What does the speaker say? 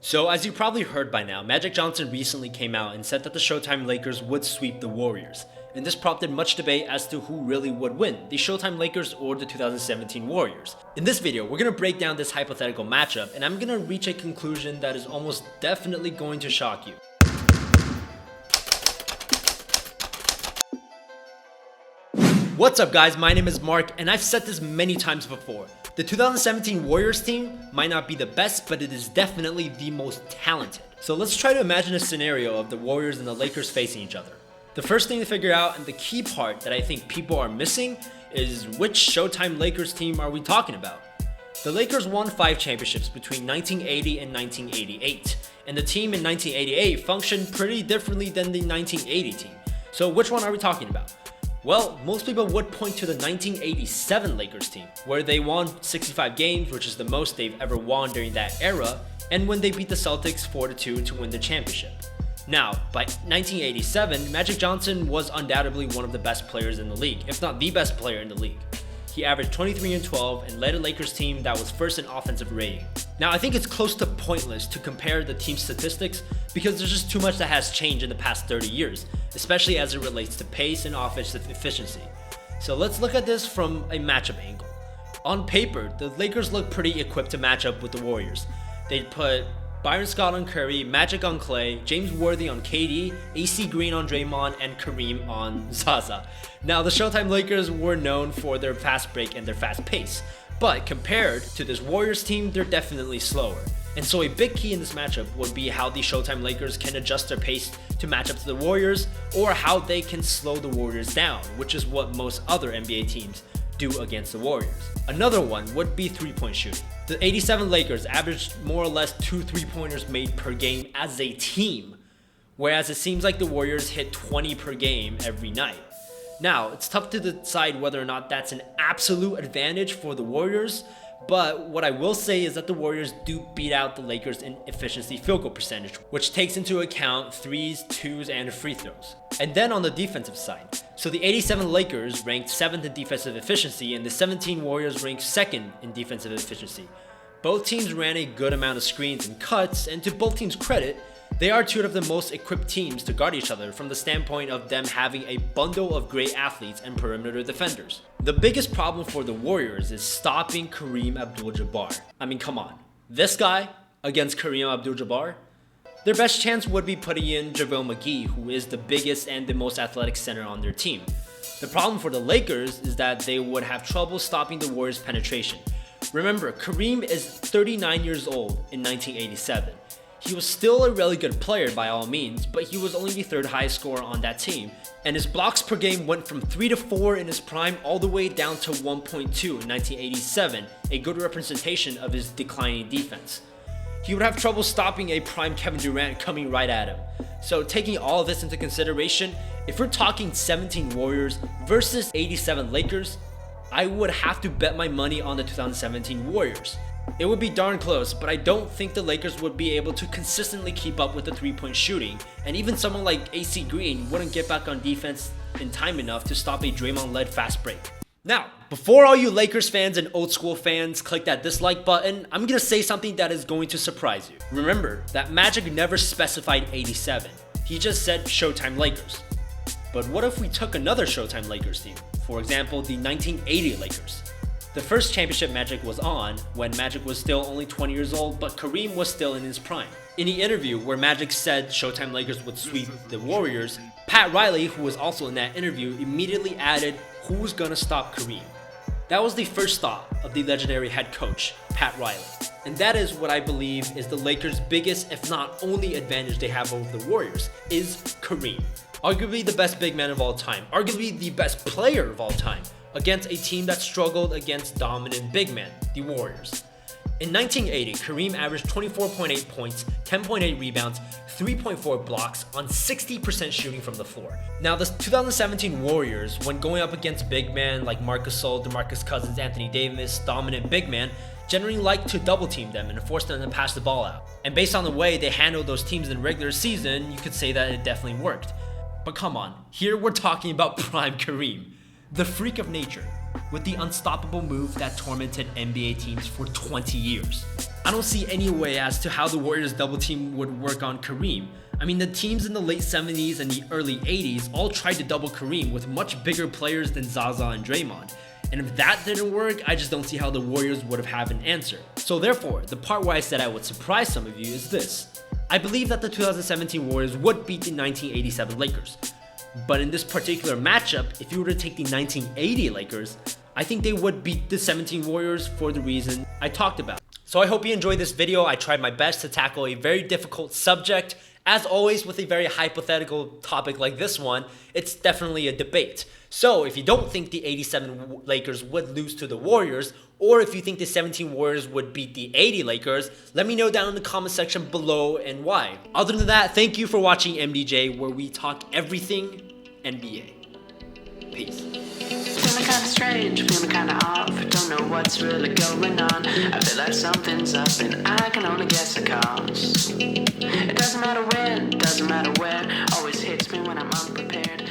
So as you probably heard by now, Magic Johnson recently came out and said that the Showtime Lakers would sweep the Warriors. And this prompted much debate as to who really would win, the Showtime Lakers or the 2017 Warriors. In this video, we're going to break down this hypothetical matchup, and I'm going to reach a conclusion that is almost definitely going to shock you. What's up guys, my name is Mark, and I've said this many times before. The 2017 Warriors team might not be the best, but it is definitely the most talented. So let's try to imagine a scenario of the Warriors and the Lakers facing each other. The first thing to figure out, and the key part that I think people are missing, is which Showtime Lakers team are we talking about? The Lakers won 5 championships between 1980 and 1988, and the team in 1988 functioned pretty differently than the 1980 team. So which one are we talking about? Well, most people would point to the 1987 Lakers team, where they won 65 games, which is the most they've ever won during that era, and when they beat the Celtics 4-2 to win the championship. Now, by 1987, Magic Johnson was undoubtedly one of the best players in the league, if not the best player in the league. He averaged 23 and 12 and led a Lakers team that was first in offensive rating. Now, I think it's close to pointless to compare the team's statistics because there's just too much that has changed in the past 30 years, especially as it relates to pace and offensive efficiency. So let's look at this from a matchup angle. On paper, the Lakers look pretty equipped to match up with the Warriors. They'd put Byron Scott on Curry, Magic on Clay, James Worthy on KD, AC Green on Draymond, and Kareem on Zaza. Now, the Showtime Lakers were known for their fast break and their fast pace, but compared to this Warriors team, they're definitely slower. And so a big key in this matchup would be how the Showtime Lakers can adjust their pace to match up to the Warriors, or how they can slow the Warriors down, which is what most other NBA teams do against the Warriors. Another one would be three-point shooting. The 87 Lakers averaged more or less 2 3-pointers made per game as a team, whereas it seems like the Warriors hit 20 per game every night. Now, it's tough to decide whether or not that's an absolute advantage for the Warriors, but what I will say is that the Warriors do beat out the Lakers in efficiency field goal percentage, which takes into account threes, twos, and free throws. And then on the defensive side, so the 87 Lakers ranked 7th in defensive efficiency and the 17 Warriors ranked 2nd in defensive efficiency. Both teams ran a good amount of screens and cuts, and to both teams' credit, they are two of the most equipped teams to guard each other from the standpoint of them having a bundle of great athletes and perimeter defenders. The biggest problem for the Warriors is stopping Kareem Abdul-Jabbar. I mean, come on. This guy against Kareem Abdul-Jabbar? Their best chance would be putting in JaVale McGee, who is the biggest and the most athletic center on their team. The problem for the Lakers is that they would have trouble stopping the Warriors' penetration. Remember, Kareem is 39 years old in 1987. He was still a really good player by all means, but he was only the 3rd highest scorer on that team, and his blocks per game went from 3 to 4 in his prime all the way down to 1.2 in 1987, a good representation of his declining defense. He would have trouble stopping a prime Kevin Durant coming right at him. So taking all of this into consideration, if we're talking 17 Warriors versus 87 Lakers, I would have to bet my money on the 2017 Warriors. It would be darn close, but I don't think the Lakers would be able to consistently keep up with the 3-point shooting, and even someone like AC Green wouldn't get back on defense in time enough to stop a Draymond-led fast break. Now, before all you Lakers fans and old school fans click that dislike button, I'm gonna say something that is going to surprise you. Remember that Magic never specified 87. He just said Showtime Lakers. But what if we took another Showtime Lakers team? For example, the 1980 Lakers. The first championship Magic was on when Magic was still only 20 years old, but Kareem was still in his prime. In the interview where Magic said Showtime Lakers would sweep the Warriors, Pat Riley, who was also in that interview, immediately added, "Who's gonna stop Kareem?" That was the first thought of the legendary head coach, Pat Riley. And that is what I believe is the Lakers' biggest, if not only advantage they have over the Warriors, is Kareem. Arguably the best big man of all time, arguably the best player of all time, against a team that struggled against dominant big men, the Warriors. In 1980, Kareem averaged 24.8 points, 10.8 rebounds, 3.4 blocks on 60% shooting from the floor. Now, the 2017 Warriors, when going up against big men like Marc Gasol, DeMarcus Cousins, Anthony Davis, dominant big men, generally like to double team them and force them to pass the ball out. And based on the way they handled those teams in the regular season, you could say that it definitely worked. But come on, here we're talking about prime Kareem, the freak of nature, with the unstoppable move that tormented NBA teams for 20 years. I don't see any way as to how the Warriors double team would work on Kareem. I mean, the teams in the late 70s and the early 80s all tried to double Kareem with much bigger players than Zaza and Draymond. And if that didn't work, I just don't see how the Warriors would have an answer. So therefore, the part where I said I would surprise some of you is this. I believe that the 2017 Warriors would beat the 1987 Lakers. But in this particular matchup, if you were to take the 1980 Lakers, I think they would beat the 17 Warriors for the reason I talked about. So I hope you enjoyed this video. I tried my best to tackle a very difficult subject. As always, with a very hypothetical topic like this one, it's definitely a debate. So if you don't think the 87 Lakers would lose to the Warriors, or if you think the 17 Warriors would beat the 80 Lakers, let me know down in the comment section below and why. Other than that, thank you for watching MDJ, where we talk everything NBA. Peace. Feeling kinda strange, feeling kinda off. Don't know what's really going on. I feel like something's up and I can only guess the cause. It doesn't matter when, doesn't matter where. Always hits me when I'm unprepared.